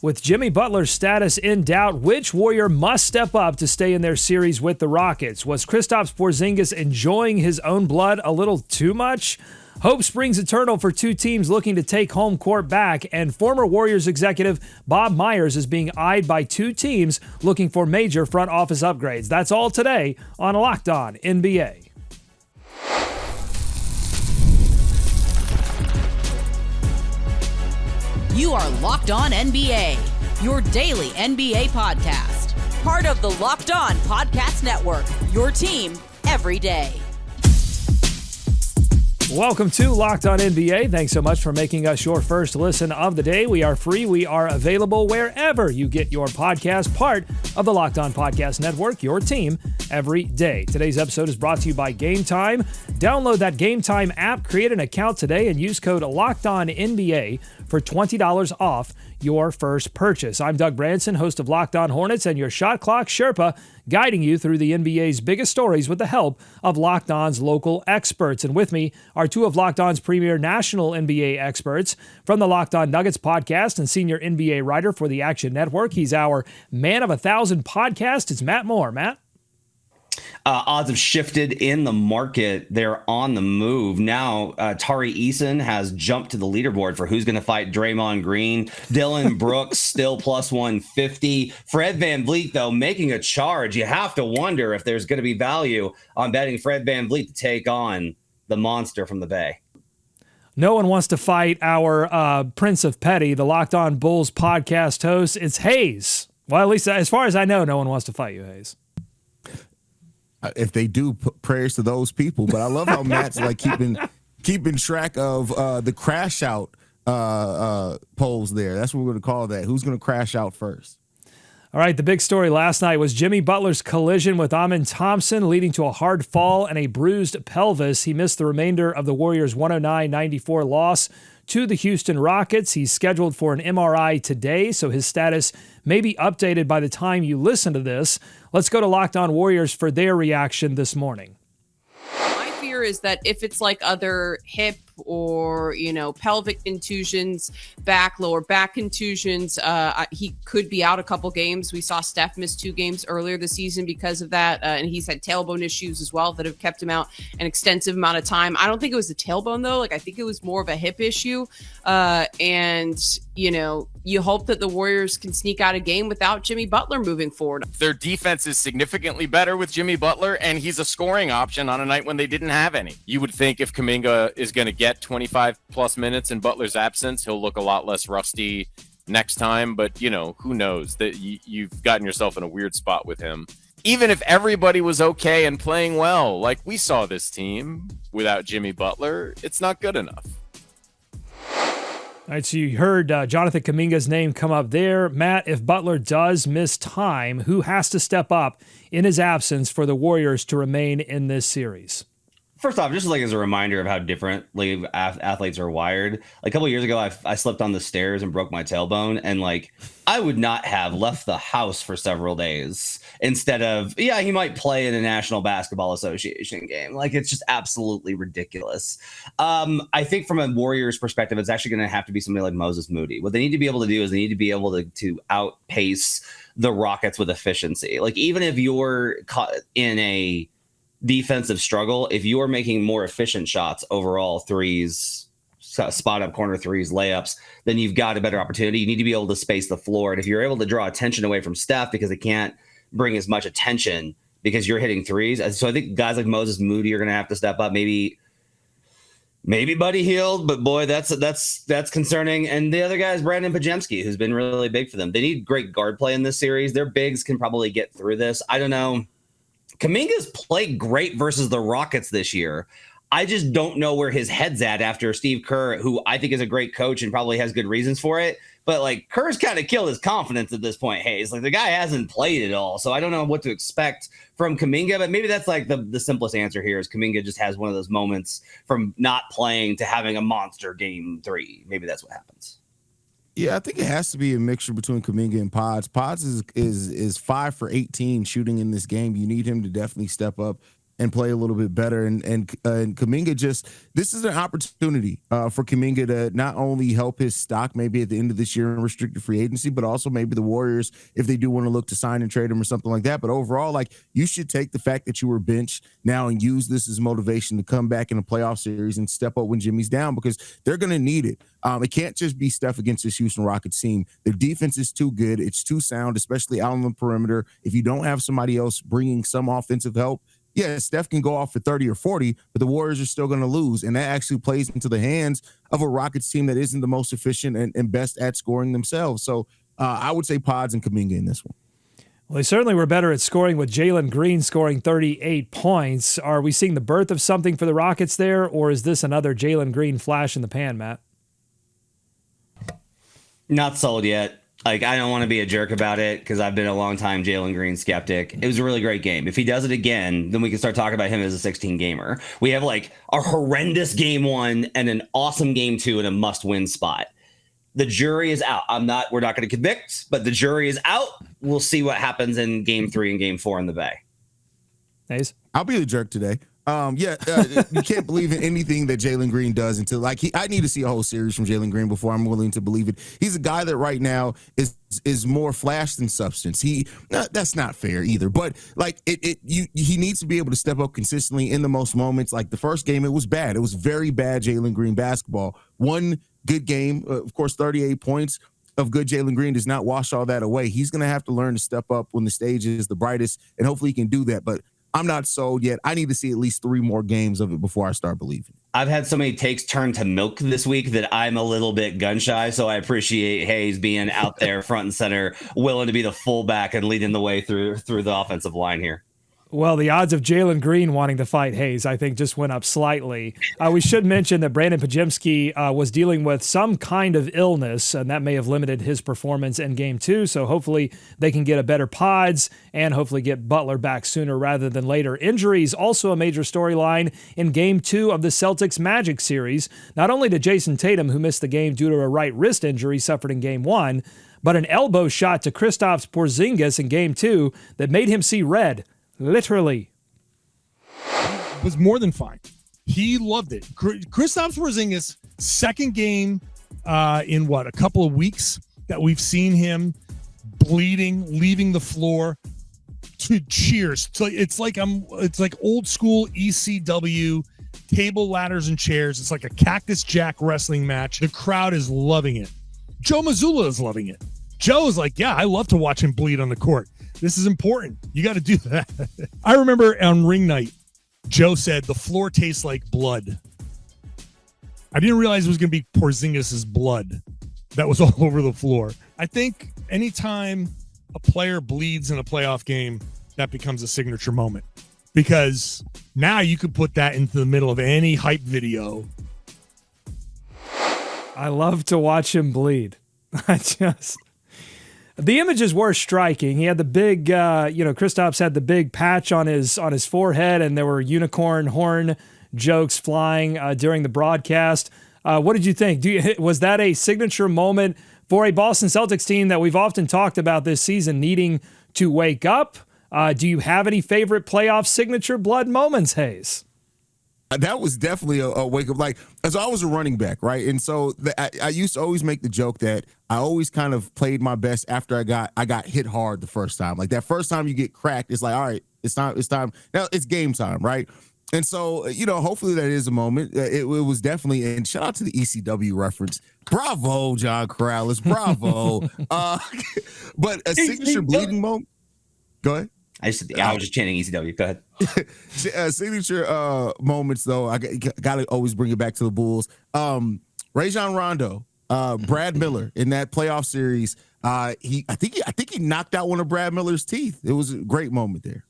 With Jimmy Butler's status in doubt, which Warrior must step up to stay in their series with the Rockets? Was Kristaps Porzingis enjoying his own blood a little too much? Hope springs eternal for two teams looking to take home court back, and former Warriors executive Bob Myers is being eyed by two teams looking for major front office upgrades. That's all today on Locked On NBA. You are Locked On NBA, your daily NBA podcast. Part of the Locked On Podcast Network, your team every day. Welcome to Locked On NBA. Thanks so much for making us your first listen of the day. We are free. We are available wherever you get your podcast, part of the Locked On Podcast Network, your team every day. Today's episode is brought to you by Game Time. Download that Game Time app, create an account today, and use code LOCKEDONNBA for $20 off your first purchase. I'm Doug Branson, host of Locked On Hornets and your Shot Clock Sherpa, guiding you through the NBA's biggest stories with the help of Locked On's local experts. And with me are two of Locked On's premier national NBA experts from the Locked On Nuggets podcast and senior NBA writer for the Action Network. He's our Man of 1,000 podcast. It's Matt Moore. Matt? Odds have shifted in the market. They're on the move. Now, Tari Eason has jumped to the leaderboard for who's going to fight Draymond Green. Dylan Brooks still plus 150. Fred VanVleet, though, making a charge. You have to wonder if there's going to be value on betting Fred VanVleet to take on the monster from the Bay. No one wants to fight our Prince of Petty, the Locked On Bulls podcast host. It's Hayes. Well, at least as far as I know, no one wants to fight you, Hayes. If they do, prayers to those people. But I love how Matt's like keeping track of the crash out polls there. That's what we're going to call that. Who's going to crash out first? All right, the big story last night was Jimmy Butler's collision with Amen Thompson, leading to a hard fall and a bruised pelvis. He missed the remainder of the Warriors' 109-94 loss to the Houston Rockets. He's scheduled for an MRI today, so his status may be updated by the time you listen to this. Let's go to Locked On Warriors for their reaction this morning. My fear is that if it's like other hip or, pelvic contusions, lower back contusions, he could be out a couple games. We saw Steph miss 2 games earlier this season because of that. And he's had tailbone issues as well that have kept him out an extensive amount of time. I don't think it was the tailbone though. I think it was more of a hip issue. You hope that the Warriors can sneak out a game without Jimmy Butler moving forward. Their defense is significantly better with Jimmy Butler, and he's a scoring option on a night when they didn't have any. You would think if Kuminga is going to get 25 plus minutes in Butler's absence, he'll look a lot less rusty next time. But, who knows? That you've gotten yourself in a weird spot with him. Even if everybody was okay and playing well, like we saw this team without Jimmy Butler, it's not good enough. All right, so you heard Jonathan Kuminga's name come up there. Matt, if Butler does miss time, who has to step up in his absence for the Warriors to remain in this series? First off, just as a reminder of how differently athletes are wired. A couple of years ago, I slipped on the stairs and broke my tailbone. And I would not have left the house for several days instead of, he might play in a National Basketball Association game. It's just absolutely ridiculous. I think from a Warriors perspective, it's actually going to have to be somebody like Moses Moody. What they need to be able to do is they need to be able to outpace the Rockets with efficiency. Even if you're caught in a defensive struggle, if you are making more efficient shots overall, threes, spot up corner threes, layups, then you've got a better opportunity. You need to be able to space the floor. And if you're able to draw attention away from Steph because they can't bring as much attention because you're hitting threes. So I think guys like Moses Moody are going to have to step up. Maybe Buddy Hield, but boy, that's concerning. And the other guy is Brandon Pajemski, who's been really big for them. They need great guard play in this series. Their bigs can probably get through this. I don't know. Kuminga's played great versus the Rockets this year. I just don't know where his head's at after Steve Kerr, who I think is a great coach and probably has good reasons for it. But Kerr's kind of killed his confidence at this point. Hayes, the guy hasn't played at all. So I don't know what to expect from Kuminga, but maybe that's the simplest answer here is Kuminga just has one of those moments from not playing to having a monster game 3. Maybe that's what happens. Yeah, I think it has to be a mixture between Kuminga and Pods. Pods is 5 for 18 shooting in this game. You need him to definitely step up and play a little bit better. And Kuminga this is an opportunity for Kuminga to not only help his stock maybe at the end of this year in restricted free agency, but also maybe the Warriors, if they do want to look to sign and trade him or something like that. But overall, like, you should take the fact that you were benched now and use this as motivation to come back in a playoff series and step up when Jimmy's down, because they're going to need it. It can't just be Steph against this Houston Rockets team. Their defense is too good. It's too sound, especially out on the perimeter. If you don't have somebody else bringing some offensive help, yeah, Steph can go off for 30 or 40, but the Warriors are still going to lose. And that actually plays into the hands of a Rockets team that isn't the most efficient and best at scoring themselves. So I would say Pods and Kuminga in this one. Well, they certainly were better at scoring with Jalen Green scoring 38 points. Are we seeing the birth of something for the Rockets there, or is this another Jalen Green flash in the pan, Matt? Not sold yet. Like, I don't want to be a jerk about it because I've been a long time Jalen Green skeptic. It was a really great game. If he does it again, then we can start talking about him as a 16 gamer. We have like a horrendous game 1 and an awesome game 2 and a must-win spot. The jury is out. We're not going to convict, but the jury is out. We'll see what happens in game 3 and game 4 in the Bay. Hayes? I'll be the jerk today. You can't believe in anything that Jalen Green does until I need to see a whole series from Jalen Green before I'm willing to believe it. He's a guy that right now is more flash than substance. That's not fair either. But like he needs to be able to step up consistently in the most moments. Like the first game, it was bad. It was very bad Jalen Green basketball. One good game, of course, 38 points of good Jalen Green does not wash all that away. He's going to have to learn to step up when the stage is the brightest, and hopefully he can do that. But I'm not sold yet. I need to see at least 3 more games of it before I start believing. I've had so many takes turn to milk this week that I'm a little bit gun shy. So I appreciate Hayes being out there front and center, willing to be the fullback and leading the way through the offensive line here. Well, the odds of Jalen Green wanting to fight Hayes, I think, just went up slightly. We should mention that Brandon Podziemski was dealing with some kind of illness, and that may have limited his performance in Game 2. So hopefully they can get a better Pods and hopefully get Butler back sooner rather than later. Injuries, also a major storyline in Game 2 of the Celtics Magic series. Not only did Jason Tatum, who missed the game due to a right wrist injury suffered in Game 1, but an elbow shot to Kristaps Porzingis in Game 2 that made him see red. Literally. Was more than fine. He loved it. Kristaps Porzingis, second game in a couple of weeks that we've seen him bleeding, leaving the floor to cheers. So it's like old school ECW table, ladders, and chairs. It's like a Cactus Jack wrestling match. The crowd is loving it. Joe Mazzulla is loving it. Joe is like, yeah, I love to watch him bleed on the court. This is important. You got to do that. I remember on ring night, Joe said the floor tastes like blood. I didn't realize it was going to be Porzingis' blood that was all over the floor. I think anytime a player bleeds in a playoff game, that becomes a signature moment, because now you could put that into the middle of any hype video. I love to watch him bleed. The images were striking. He had the big, Kristaps had the big patch on his forehead, and there were unicorn horn jokes flying during the broadcast. What did you think? Was that a signature moment for a Boston Celtics team that we've often talked about this season needing to wake up? Do you have any favorite playoff signature blood moments, Hayes? That was definitely a wake up. Like, as I was a running back, right? And so I used to always make the joke that I always kind of played my best after I got hit hard the first time. Like, that first time you get cracked, it's like, all right, it's time. Now it's game time, right? And so, hopefully that is a moment. It was definitely, and shout out to the ECW reference. Bravo, John Corrales. Bravo. But a signature bleeding moment. Go ahead. I was just chanting ECW. Go ahead. Signature moments, though. I got to always bring it back to the Bulls. Rajon Rondo, Brad Miller in that playoff series. I think he knocked out one of Brad Miller's teeth. It was a great moment there.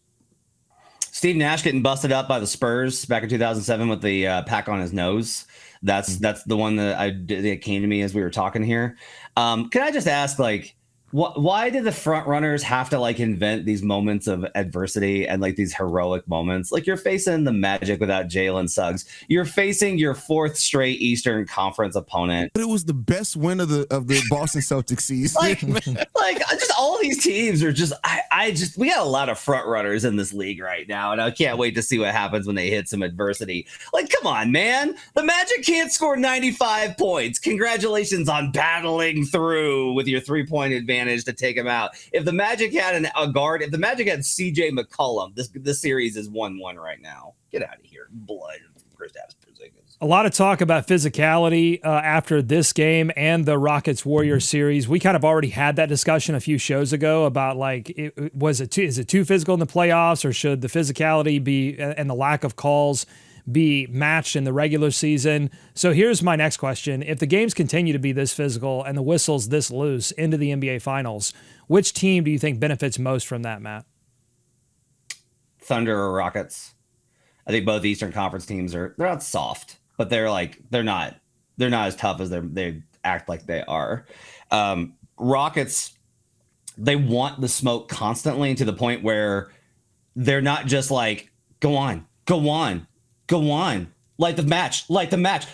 Steve Nash getting busted up by the Spurs back in 2007 with the pack on his nose. That's the one that came to me as we were talking here. Can I just ask, like, Why do the front runners have to like invent these moments of adversity and like these heroic moments? Like you're facing the Magic without Jalen Suggs. You're facing your 4th straight Eastern Conference opponent. But it was the best win of the Boston Celtics season. like just all these teams are just we got a lot of front runners in this league right now, and I can't wait to see what happens when they hit some adversity. Like, come on, man. The Magic can't score 95 points. Congratulations on battling through with your 3-point advantage to take him out. If the Magic had a guard, if the Magic had CJ McCollum, this series is 1-1 right now. Get out of here. Blood. Kristaps Porzingis. A lot of talk about physicality after this game and the Rockets-Warriors series. We kind of already had that discussion a few shows ago about like, is it too physical in the playoffs, or should the physicality be and the lack of calls be matched in the regular season? So here's my next question. If the games continue to be this physical and the whistles this loose into the NBA Finals, which team do you think benefits most from that, Matt? Thunder or Rockets? I think both Eastern Conference teams they're not soft, but they're not as tough as they act like they are. Rockets, they want the smoke constantly to the point where they're not just like, go on, light the match.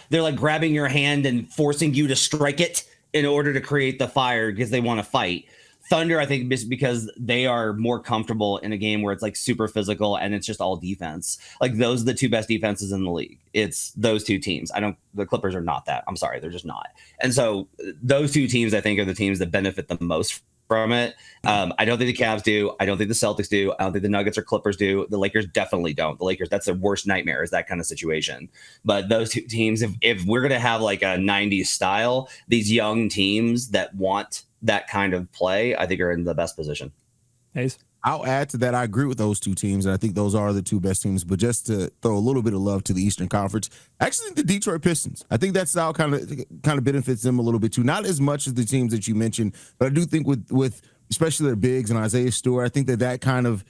They're like grabbing your hand and forcing you to strike it in order to create the fire because they want to fight. Thunder, I think, because they are more comfortable in a game where it's like super physical and it's just all defense. Like those are the 2 best defenses in the league. It's those 2 teams. The Clippers are not that. I'm sorry, they're just not. And so those 2 teams, I think, are the teams that benefit the most from it. I don't think the Cavs do. I don't think the Celtics do. I don't think the Nuggets or Clippers do. The Lakers definitely don't. The Lakers, that's their worst nightmare, is that kind of situation. But those 2 teams, if we're going to have like a 90s style, these young teams that want that kind of play, I think are in the best position. Hayes? I'll add to that. I agree with those 2 teams, and I think those are the 2 best teams. But just to throw a little bit of love to the Eastern Conference, I actually think the Detroit Pistons. I think that style kind of benefits them a little bit too. Not as much as the teams that you mentioned, but I do think with especially their bigs and Isaiah Stewart, I think that kind of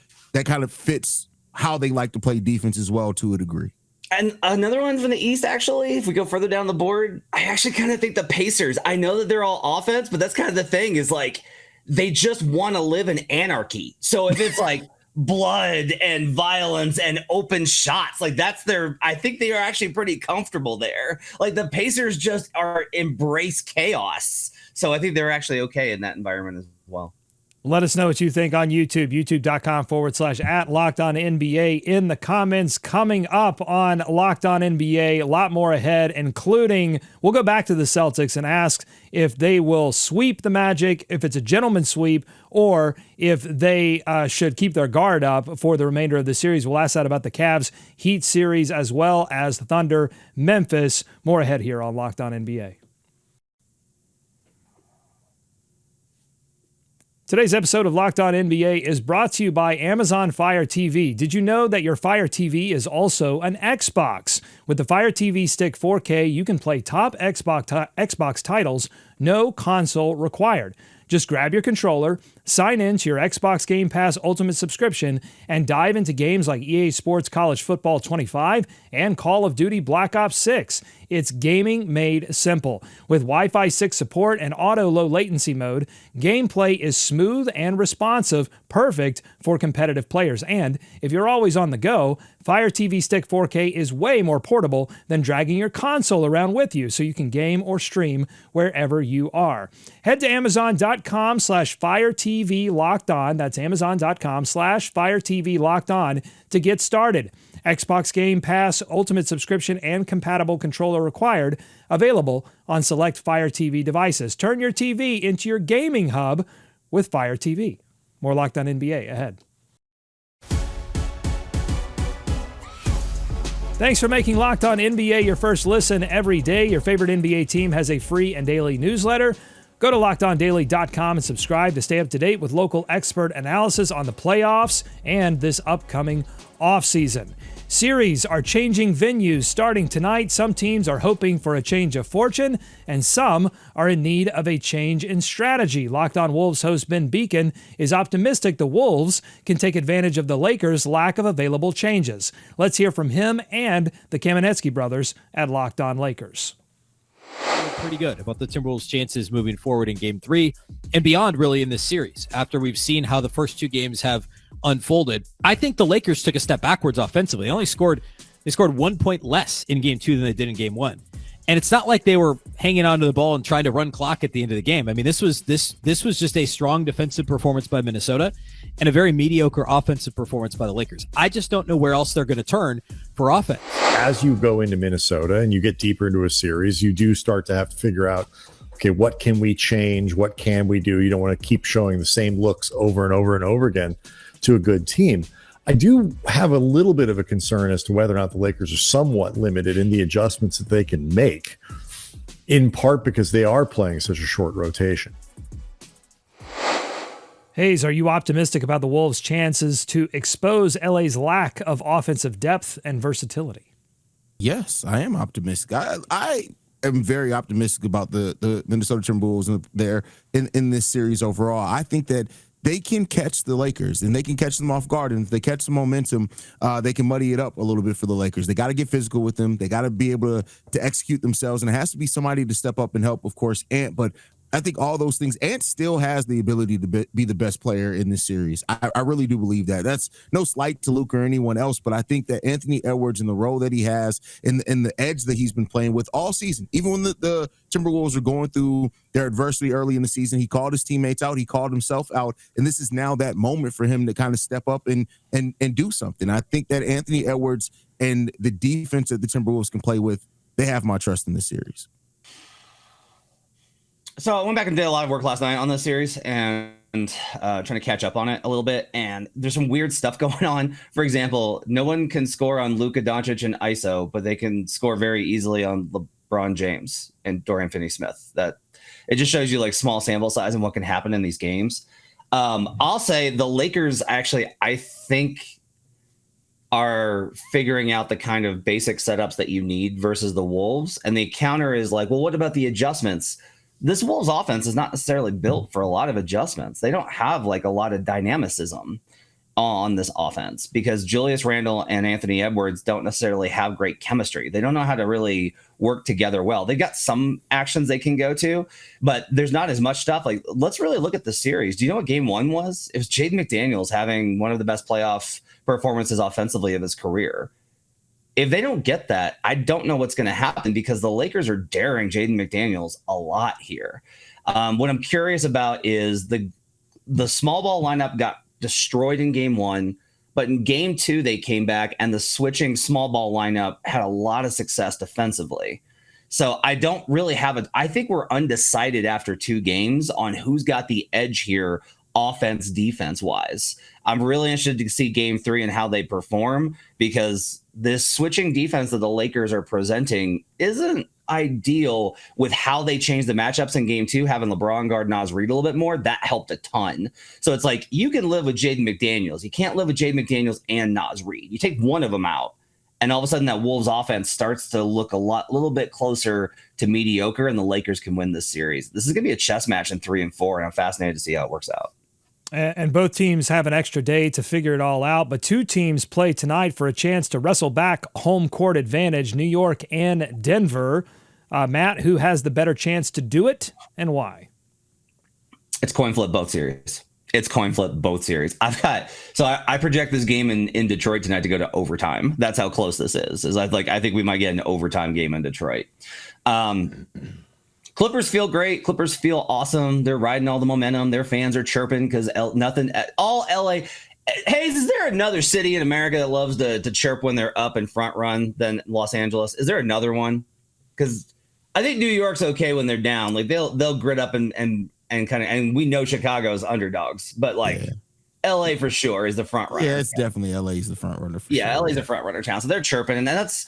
fits how they like to play defense as well to a degree. And another one from the East, actually, if we go further down the board, I actually kind of think the Pacers. I know that they're all offense, but that's kind of the thing, is like they just want to live in anarchy. So if it's like blood and violence and open shots, like I think they are actually pretty comfortable there. Like the Pacers just embrace chaos. So I think they're actually okay in that environment as well. Let us know what you think on YouTube, youtube.com/@LockedOnNBA in the comments. Coming up on Locked On NBA, a lot more ahead, including we'll go back to the Celtics and ask if they will sweep the Magic, if it's a gentleman's sweep, or if they should keep their guard up for the remainder of the series. We'll ask that about the Cavs Heat series as well as the Thunder Memphis. More ahead here on Locked On NBA. Today's episode of Locked On NBA is brought to you by Amazon Fire TV. Did you know that your Fire TV is also an Xbox? With the Fire TV Stick 4K, you can play top Xbox titles, no console required. Just grab your controller, sign in to your Xbox Game Pass Ultimate subscription, and dive into games like EA Sports College Football 25 and Call of Duty Black Ops 6. It's gaming made simple. With Wi-Fi 6 support and auto low latency mode, gameplay is smooth and responsive, perfect for competitive players. And if you're always on the go, Fire TV Stick 4K is way more portable than dragging your console around with you, so you can game or stream wherever you are. Head to Amazon.com/FireTV-LockedOn. That's Amazon.com/FireTV-LockedOn to get started. Xbox Game Pass Ultimate subscription and compatible controller required. Available on select Fire TV devices. Turn your TV into your gaming hub with Fire TV. More Locked On NBA ahead. Thanks for making Locked On NBA your first listen every day. Your favorite NBA team has a free and daily newsletter. Go to LockedOnDaily.com and subscribe to stay up to date with local expert analysis on the playoffs and this upcoming offseason. Series are changing venues starting tonight. Some teams are hoping for a change of fortune, and some are in need of a change in strategy. Locked On Wolves host Ben Beacon is optimistic the Wolves can take advantage of the Lakers' lack of available changes. Let's hear from him and the Kamenetsky brothers at Locked On Lakers. Pretty good about the Timberwolves' chances moving forward in Game 3 and beyond, really, in this series. After we've seen how the first two games have unfolded, I think the Lakers took a step backwards offensively. They scored 1 point less in Game 2 than they did in Game 1. And it's not like they were hanging onto the ball and trying to run clock at the end of the game. I mean, this was just a strong defensive performance by Minnesota and a very mediocre offensive performance by the Lakers. I just don't know where else they're going to turn for offense. As you go into Minnesota and you get deeper into a series, you do start to have to figure out, okay, what can we change? What can we do? You don't want to keep showing the same looks over and over and over again to a good team. I do have a little bit of a concern as to whether or not the Lakers are somewhat limited in the adjustments that they can make, in part because they are playing such a short rotation. Hayes, are you optimistic about the Wolves' chances to expose LA's lack of offensive depth and versatility? Yes, I am optimistic. I am very optimistic about the Minnesota Timberwolves there in this series overall. I think that they can catch the Lakers, and they can catch them off guard. And if they catch some momentum, they can muddy it up a little bit for the Lakers. They got to get physical with them. They got to be able to execute themselves, and it has to be somebody to step up and help, of course, Ant. But I think all those things, Ant still has the ability to be the best player in this series. I really do believe that. That's no slight to Luke or anyone else, but I think that Anthony Edwards and the role that he has and the edge that he's been playing with all season, even when the Timberwolves are going through their adversity early in the season, he called his teammates out, he called himself out, and this is now that moment for him to kind of step up and do something. I think that Anthony Edwards and the defense that the Timberwolves can play with, they have my trust in this series. So I went back and did a lot of work last night on this series and trying to catch up on it a little bit. And there's some weird stuff going on. For example, no one can score on Luka Doncic and ISO, but they can score very easily on LeBron James and Dorian Finney-Smith. That it just shows you like small sample size and what can happen in these games. I'll say the Lakers actually, I think, are figuring out the kind of basic setups that you need versus the Wolves. And the counter is like, well, what about the adjustments? This Wolves offense is not necessarily built for a lot of adjustments. They don't have like a lot of dynamicism on this offense because Julius Randle and Anthony Edwards don't necessarily have great chemistry. They don't know how to really work together well. They got some actions they can go to, but there's not as much stuff. Like, let's really look at the series. Do you know what game 1 was? It was Jaden McDaniels having one of the best playoff performances offensively of his career. If they don't get that, I don't know what's going to happen because the Lakers are daring Jaden McDaniels a lot here. What I'm curious about is the small ball lineup got destroyed in game 1, but in game 2, they came back and the switching small ball lineup had a lot of success defensively. So I don't really have I think we're undecided after 2 games on who's got the edge here offense, defense wise. I'm really interested to see game 3 and how they perform because this switching defense that the Lakers are presenting isn't ideal with how they changed the matchups in game 2, having LeBron guard Naz Reid a little bit more. That helped a ton. So it's like you can live with Jaden McDaniels. You can't live with Jaden McDaniels and Naz Reid. You take one of them out, and all of a sudden that Wolves offense starts to look a little bit closer to mediocre, and the Lakers can win this series. This is going to be a chess match in 3 and 4, and I'm fascinated to see how it works out. And both teams have an extra day to figure it all out, but 2 teams play tonight for a chance to wrestle back home court advantage, New York and Denver. Matt, who has the better chance to do it and why? It's coin flip both series. I project this game in Detroit tonight to go to overtime. That's how close this is. I think we might get an overtime game in Detroit. Clippers feel great. Clippers feel awesome. They're riding all the momentum. Their fans are chirping because all LA. Hayes, is there another city in America that loves to chirp when they're up and front run than Los Angeles? Is there another one? Because I think New York's okay when they're down. Like they'll grit up and kind of, and we know Chicago's underdogs, but LA for sure is the front runner. Yeah, it's definitely LA's the front runner. Yeah, LA's the front runner town. So they're chirping. And this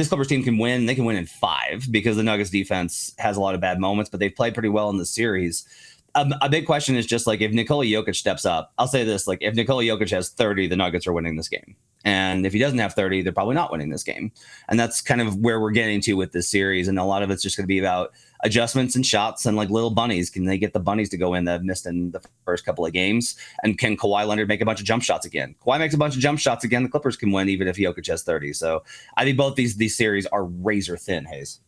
Clippers team can win. They can win in 5 because the Nuggets defense has a lot of bad moments, but they've played pretty well in the series. A big question is just like if Nikola Jokic steps up, I'll say this, like if Nikola Jokic has 30, the Nuggets are winning this game. And if he doesn't have 30, they're probably not winning this game. And that's kind of where we're getting to with this series. And a lot of it's just going to be about adjustments and shots and like little bunnies. Can they get the bunnies to go in that have missed in the first couple of games? And can Kawhi Leonard make a bunch of jump shots again? Kawhi makes a bunch of jump shots again. The Clippers can win even if Jokic has 30. So I think both these series are razor thin, Hayes.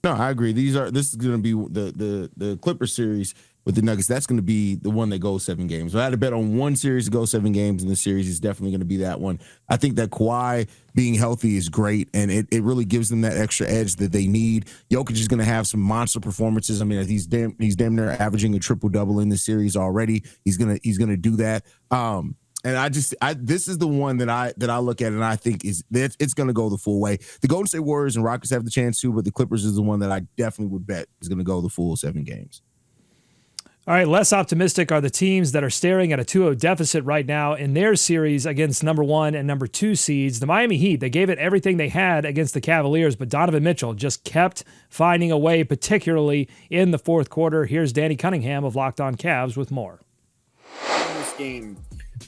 No, I agree. This is going to be the Clippers series with the Nuggets. That's going to be the one that goes 7 games. If I had to bet on one series to go 7 games in the series, it's definitely going to be that one. I think that Kawhi being healthy is great, and it really gives them that extra edge that they need. Jokic is going to have some monster performances. I mean, he's damn near averaging a triple-double in the series already. He's gonna do that. And this is the one that I look at and I think it's going to go the full way. The Golden State Warriors and Rockets have the chance to, but the Clippers is the one that I definitely would bet is going to go the full 7 games. All right, less optimistic are the teams that are staring at a 2-0 deficit right now in their series against number 1 and number 2 seeds. The Miami Heat, they gave it everything they had against the Cavaliers, but Donovan Mitchell just kept finding a way, particularly in the fourth quarter. Here's Danny Cunningham of Locked On Cavs with more. This game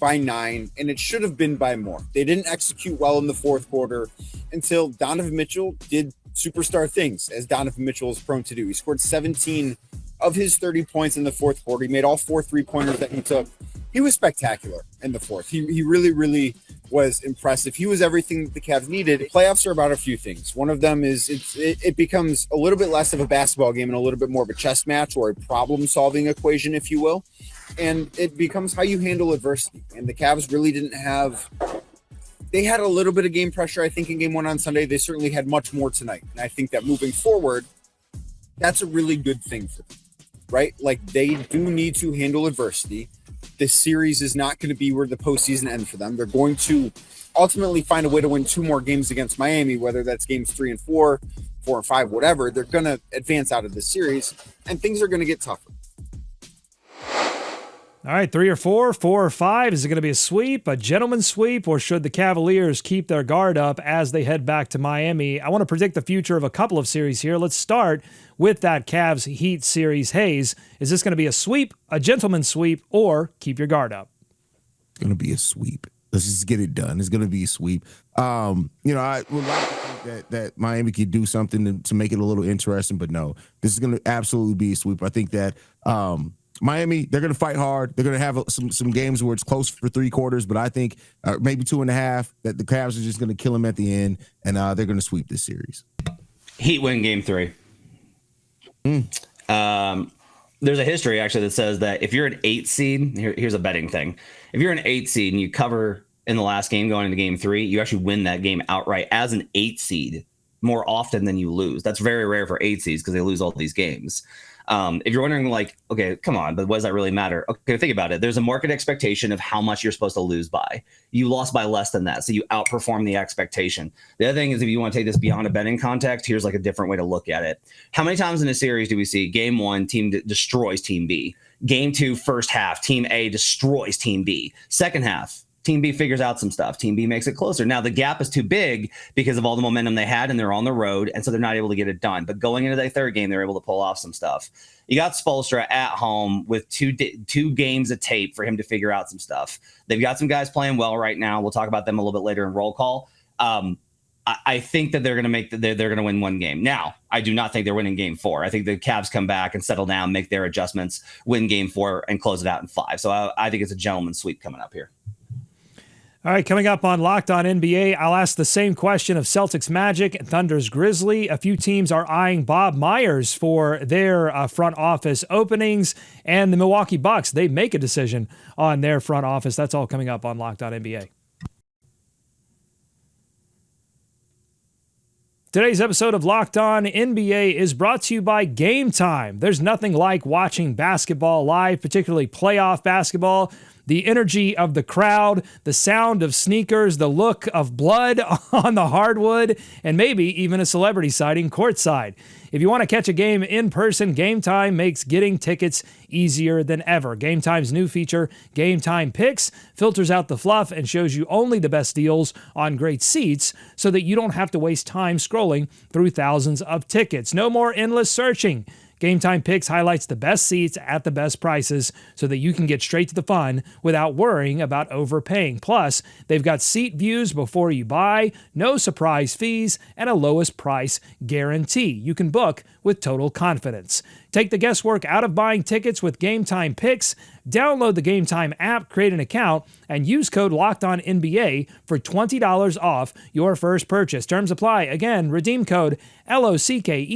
by 9, and it should have been by more. They didn't execute well in the fourth quarter until Donovan Mitchell did superstar things, as Donovan Mitchell is prone to do. He scored 17 of his 30 points in the fourth quarter. He made all 4 3-pointers that he took. He was spectacular in the fourth. He really, really was impressive. He was everything the Cavs needed. Playoffs are about a few things. One of them is it becomes a little bit less of a basketball game and a little bit more of a chess match or a problem-solving equation, if you will. And it becomes how you handle adversity. And the Cavs really didn't have – they had a little bit of game pressure, I think, in game 1 on Sunday. They certainly had much more tonight. And I think that moving forward, that's a really good thing for them, right? Like, they do need to handle adversity. This series is not going to be where the postseason ends for them. They're going to ultimately find a way to win 2 more games against Miami, whether that's games 3 and 4, 4 and 5, whatever. They're going to advance out of this series, and things are going to get tougher. All right, 3 or 4, 4 or 5. Is it going to be a sweep, a gentleman's sweep, or should the Cavaliers keep their guard up as they head back to Miami? I want to predict the future of a couple of series here. Let's start with that Cavs Heat series. Hayes, is this going to be a sweep, a gentleman's sweep, or keep your guard up? It's going to be a sweep. Let's just get it done. It's going to be a sweep. I would like to think that Miami could do something to make it a little interesting, but no, this is going to absolutely be a sweep. I think that Miami, they're going to fight hard. They're going to have some games where it's close for 3 quarters, but I think maybe 2.5 that the Cavs are just going to kill them at the end, and they're going to sweep this series. Heat win game 3. There's a history actually that says that if you're an 8 seed, here's a betting thing. If you're an 8 seed and you cover in the last game going into game 3, you actually win that game outright as an 8 seed more often than you lose. That's very rare for 8 seeds because they lose all these games. If you're wondering, like, okay, come on, but what does that really matter? Okay, think about it. There's a market expectation of how much you're supposed to lose by. You lost by less than that, so you outperform the expectation. The other thing is, if you want to take this beyond a betting context, here's like a different way to look at it. How many times in a series do we see game 1, team destroys team B? Game 2, first half, team A destroys team B. Second half, Team B figures out some stuff. Team B makes it closer. Now, the gap is too big because of all the momentum they had, and they're on the road, and so they're not able to get it done. But going into their third game, they're able to pull off some stuff. You got Spoelstra at home with two games of tape for him to figure out some stuff. They've got some guys playing well right now. We'll talk about them a little bit later in roll call. I think that they're going to they're going to win one game. Now, I do not think they're winning game 4. I think the Cavs come back and settle down, make their adjustments, win game 4, and close it out in 5. So I think it's a gentleman's sweep coming up here. All right, coming up on Locked On NBA, I'll ask the same question of Celtics Magic and Thunder's Grizzly. A few teams are eyeing Bob Myers for their front office openings, and the Milwaukee Bucks, they make a decision on their front office. That's all coming up on Locked On NBA. Today's episode of Locked On NBA is brought to you by Game Time. There's nothing like watching basketball live, particularly playoff basketball. The energy of the crowd, the sound of sneakers, the look of blood on the hardwood, and maybe even a celebrity sighting courtside. If you want to catch a game in person, Game Time makes getting tickets easier than ever. Game Time's new feature, Game Time Picks, filters out the fluff and shows you only the best deals on great seats so that you don't have to waste time scrolling through thousands of tickets. No more endless searching. Game Time Picks highlights the best seats at the best prices so that you can get straight to the fun without worrying about overpaying. Plus, they've got seat views before you buy, no surprise fees, and a lowest price guarantee. You can book with total confidence. Take the guesswork out of buying tickets with Game Time Picks. Download the Game Time app, create an account, and use code LOCKEDONNBA for $20 off your first purchase. Terms apply. Again, redeem code LOCKEDONNBA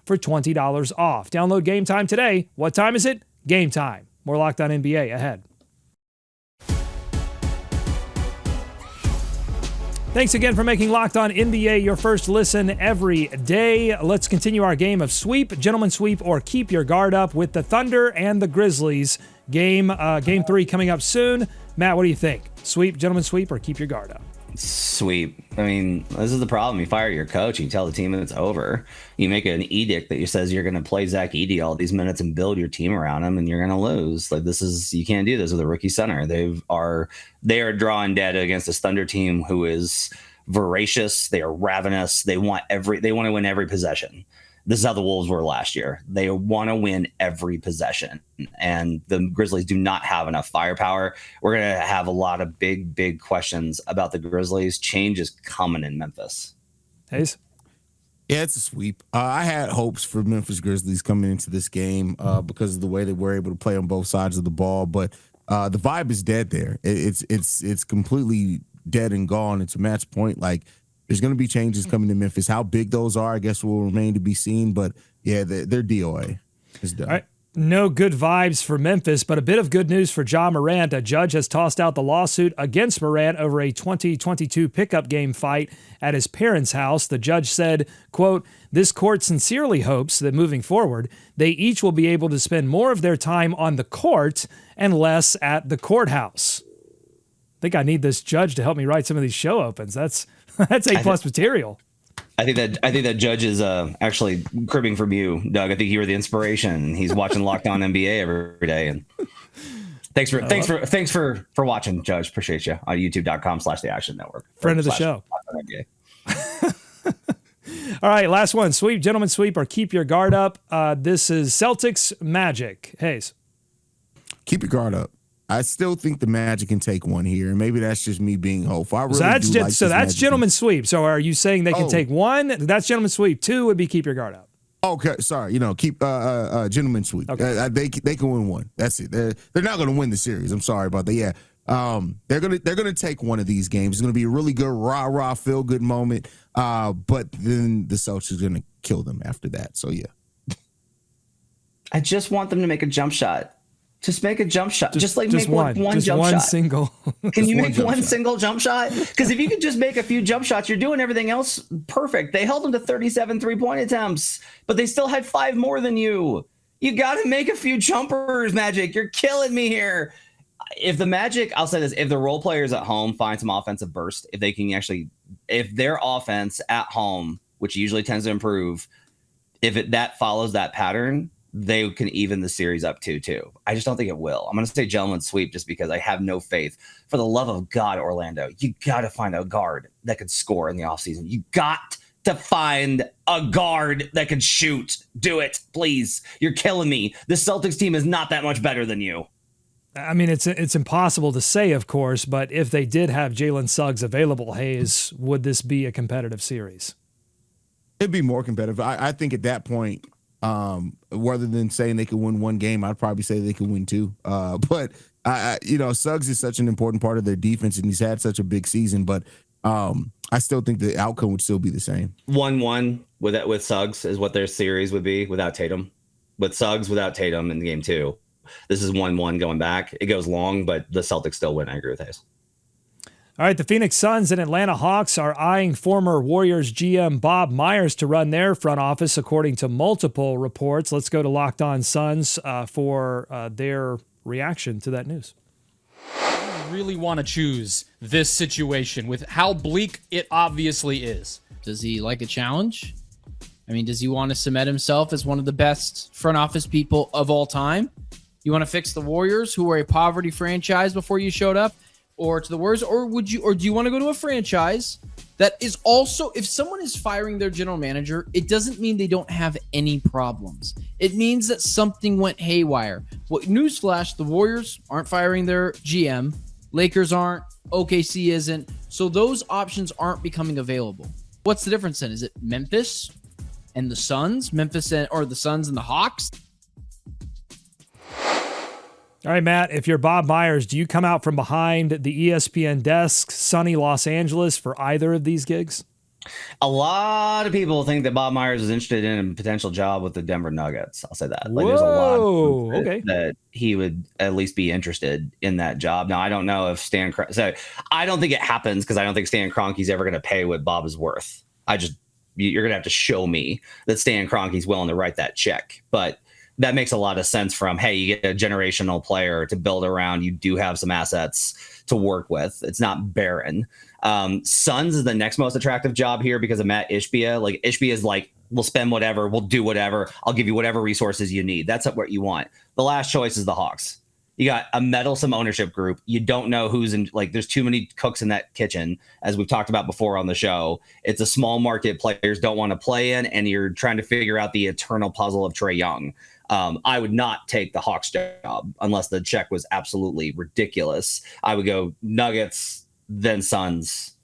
for $20 off. Download Game Time today. What time is it? Game time. More Locked On NBA ahead. Thanks again for making Locked On NBA your first listen every day. Let's continue our game of sweep, gentleman sweep, or keep your guard up with the Thunder and the Grizzlies. Game 3 coming up soon. Matt, what do you think? Sweep, gentleman sweep, or keep your guard up? Sweep. I mean, this is the problem. You fire your coach, you tell the team it's over. You make an edict that says you're going to play Zach Edey all these minutes and build your team around him, and you're going to lose. Like, this is, you can't do this with a rookie center. They are drawing dead against this Thunder team who is voracious. They are ravenous. They want to win every possession. This is how the Wolves were last year. They want to win every possession, and the Grizzlies do not have enough firepower. We're going to have a lot of big questions about the Grizzlies. Change is coming in Memphis. Hayes? Yeah, it's a sweep. I had hopes for Memphis Grizzlies coming into this game because of the way they were able to play on both sides of the ball, but the vibe is dead there. It's completely dead and gone. It's a match point. Like, there's going to be changes coming to Memphis. How big those are, I guess, will remain to be seen. But, yeah, their DOA is done. All right. No good vibes for Memphis, but a bit of good news for Ja Morant. A judge has tossed out the lawsuit against Morant over a 2022 pickup game fight at his parents' house. The judge said, quote, "This court sincerely hopes that moving forward, they each will be able to spend more of their time on the court and less at the courthouse." I think I need this judge to help me write some of these show opens. That's A+ material. I think that judge is actually cribbing from you, Doug. I think you were the inspiration. He's watching Locked On NBA every day. And thanks for watching, Judge. Appreciate you on youtube.com/The Action Network. Friend of the show. All right, last one. Sweep, gentlemen sweep, or keep your guard up. This is Celtics Magic. Hayes. Keep your guard up. I still think the Magic can take one here, and maybe that's just me being hopeful. That's gentleman sweep. So are you saying they can take one? That's gentleman sweep. Two would be keep your guard up. Okay, sorry. Keep gentleman sweep. Okay. They can win one. That's it. They're not going to win the series. I'm sorry about that. Yeah, they're gonna take one of these games. It's gonna be a really good rah feel good moment. But then the Celtics are gonna kill them after that. So yeah. I just want them to make a jump shot. Just make a jump shot. Just make one jump shot. Single. Can you make one single jump shot? Because if you could just make a few jump shots, you're doing everything else perfect. They held them to 37 3-point attempts, but they still had 5 more than you. You got to make a few jumpers, Magic. You're killing me here. If the Magic, I'll say this, if the role players at home find some offensive burst, if their offense at home, which usually tends to improve, that follows that pattern, they can even the series up 2-2. I just don't think it will. I'm going to say gentleman sweep just because I have no faith. For the love of God, Orlando, you got to find a guard that could score in the offseason. You got to find a guard that can shoot. Do it, please. You're killing me. The Celtics team is not that much better than you. I mean, it's impossible to say, of course, but if they did have Jalen Suggs available, Hayes, would this be a competitive series? It'd be more competitive. I think at that point, rather than saying they could win one game, I'd probably say they could win 2. But Suggs is such an important part of their defense, and he's had such a big season. But I still think the outcome would still be the same. 1-1 with Suggs is what their series would be without Tatum. With Suggs, without Tatum in game 2, this is 1-1 going back. It goes long, but the Celtics still win. I agree with Hayes. All right, the Phoenix Suns and Atlanta Hawks are eyeing former Warriors GM Bob Myers to run their front office, according to multiple reports. Let's go to Locked On Suns for their reaction to that news. I really want to choose this situation with how bleak it obviously is. Does he like a challenge? I mean, does he want to cement himself as one of the best front office people of all time? You want to fix the Warriors, who were a poverty franchise before you showed up? or to the Warriors, or do you want to go to a franchise that is also, if someone is firing their general manager, it doesn't mean they don't have any problems. It means that something went haywire. Newsflash, the Warriors aren't firing their GM, Lakers aren't, OKC isn't, so those options aren't becoming available. What's the difference then? Is it Memphis and the Suns? Or the Suns and the Hawks? All right, Matt, if you're Bob Myers, do you come out from behind the ESPN desk, sunny Los Angeles, for either of these gigs? A lot of people think that Bob Myers is interested in a potential job with the Denver Nuggets. I'll say that. Like, there's a lot of that he would at least be interested in that job. Now, I don't know if so I don't think it happens because I don't think Stan Kroenke's ever going to pay what Bob is worth. You're going to have to show me that Stan Kroenke's willing to write that check. But that makes a lot of sense from, hey, you get a generational player to build around. You do have some assets to work with. It's not barren. Suns is the next most attractive job here because of Matt Ishbia. Like, Ishbia is like, we'll spend whatever, we'll do whatever. I'll give you whatever resources you need. That's what you want. The last choice is the Hawks. You got a meddlesome ownership group. You don't know who's in, like, there's too many cooks in that kitchen, as we've talked about before on the show. It's a small market players don't want to play in, and you're trying to figure out the eternal puzzle of Trae Young. I would not take the Hawks job unless the check was absolutely ridiculous. I would go Nuggets, then Suns,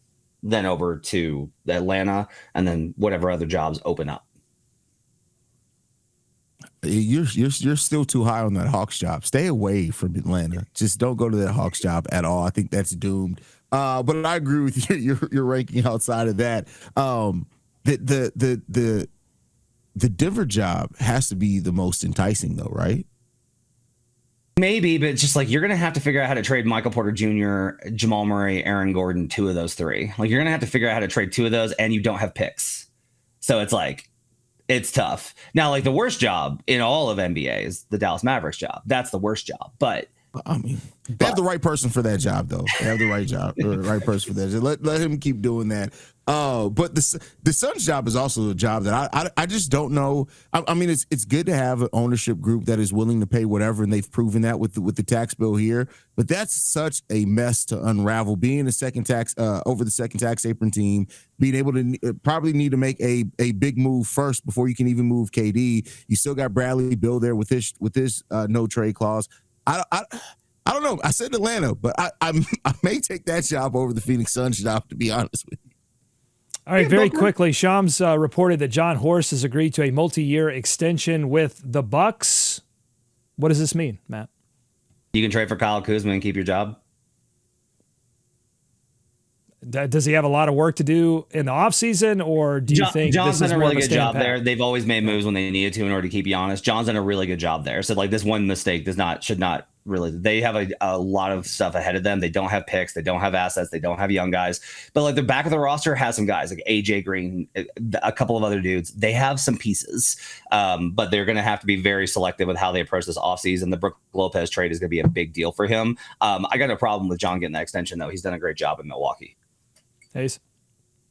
then over to Atlanta, and then whatever other jobs open up. You're still too high on that Hawks job. Stay away from Atlanta. Just don't go to that Hawks job at all. I think that's doomed. But I agree with you. Your ranking outside of that. The Denver job has to be the most enticing, though, right? Maybe, but it's just like, you're going to have to figure out how to trade Michael Porter Jr., Jamal Murray, Aaron Gordon, two of those three. Like, you're going to have to figure out how to trade two of those, and you don't have picks. So it's like, it's tough. Now, like, the worst job in all of NBA is the Dallas Mavericks job. That's the worst job. But I mean, they have the right person for that job, though. They have the right job, or the right person for that job. Let him keep doing that. But the Suns job is also a job that I just don't know. I mean, it's good to have an ownership group that is willing to pay whatever, and they've proven that with the tax bill here. But that's such a mess to unravel. Being the second tax apron team, being able to probably need to make a big move first before you can even move KD. You still got Bradley Beal there with his no trade clause. I don't know. I said Atlanta, but I may take that job over the Phoenix Suns job, to be honest with you. All right, very quickly, Shams reported that John Horst has agreed to a multi-year extension with the Bucks. What does this mean, Matt? You can trade for Kyle Kuzma and keep your job. Does he have a lot of work to do in the offseason, or do you think John's this is done a more really of a good job stand there? pat? They've always made moves when they needed to in order to keep Giannis. John's done a really good job there. So, like, this one mistake should not really. They have a lot of stuff ahead of them. They don't have picks. They don't have assets. They don't have young guys. But, like, the back of the roster has some guys like AJ Green, a couple of other dudes. They have some pieces, but they're going to have to be very selective with how they approach this offseason. The Brook Lopez trade is going to be a big deal for him. I got no problem with John getting that extension, though. He's done a great job in Milwaukee. Hayes?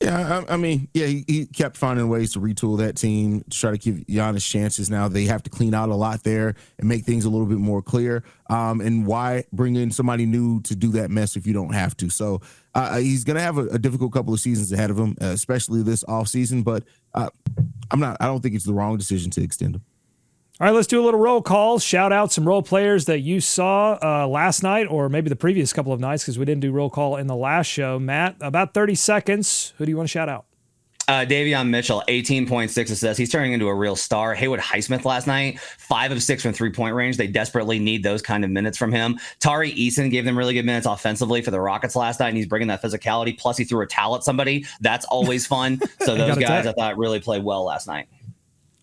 Yeah, I mean, yeah, he kept finding ways to retool that team to try to give Giannis chances. Now they have to clean out a lot there and make things a little bit more clear. And why bring in somebody new to do that mess if you don't have to? So he's going to have a difficult couple of seasons ahead of him, especially this offseason. But I don't think it's the wrong decision to extend him. All right, let's do a little roll call. Shout out some role players that you saw last night, or maybe the previous couple of nights, because we didn't do roll call in the last show. Matt, about 30 seconds. Who do you want to shout out? Davion Mitchell, 18.6 assists. He's turning into a real star. Haywood Highsmith last night, 5 of 6 from three-point range. They desperately need those kind of minutes from him. Tari Eason gave them really good minutes offensively for the Rockets last night, and he's bringing that physicality. Plus, he threw a towel at somebody. That's always fun. So those guys, I thought, really played well last night.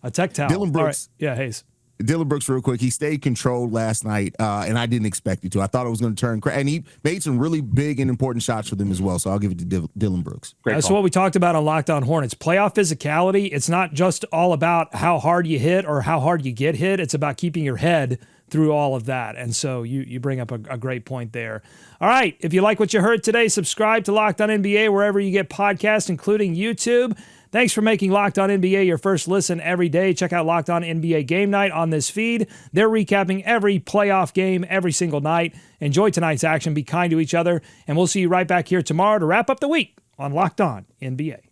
A tech towel. Dylan Brooks. Right. Yeah, Hayes. Dylan Brooks, real quick, he stayed controlled last night, and I didn't expect it to. I thought it was going to turn and he made some really big and important shots for them as well, so I'll give it to Dylan Brooks. That's what we talked about on Locked On Hornets. Playoff physicality, it's not just all about how hard you hit or how hard you get hit. It's about keeping your head through all of that. And so you bring up a great point there. All right. If you like what you heard today, subscribe to Locked On NBA wherever you get podcasts, including YouTube. Thanks for making Locked On NBA your first listen every day. Check out Locked On NBA Game Night on this feed. They're recapping every playoff game every single night. Enjoy tonight's action. Be kind to each other. And we'll see you right back here tomorrow to wrap up the week on Locked On NBA.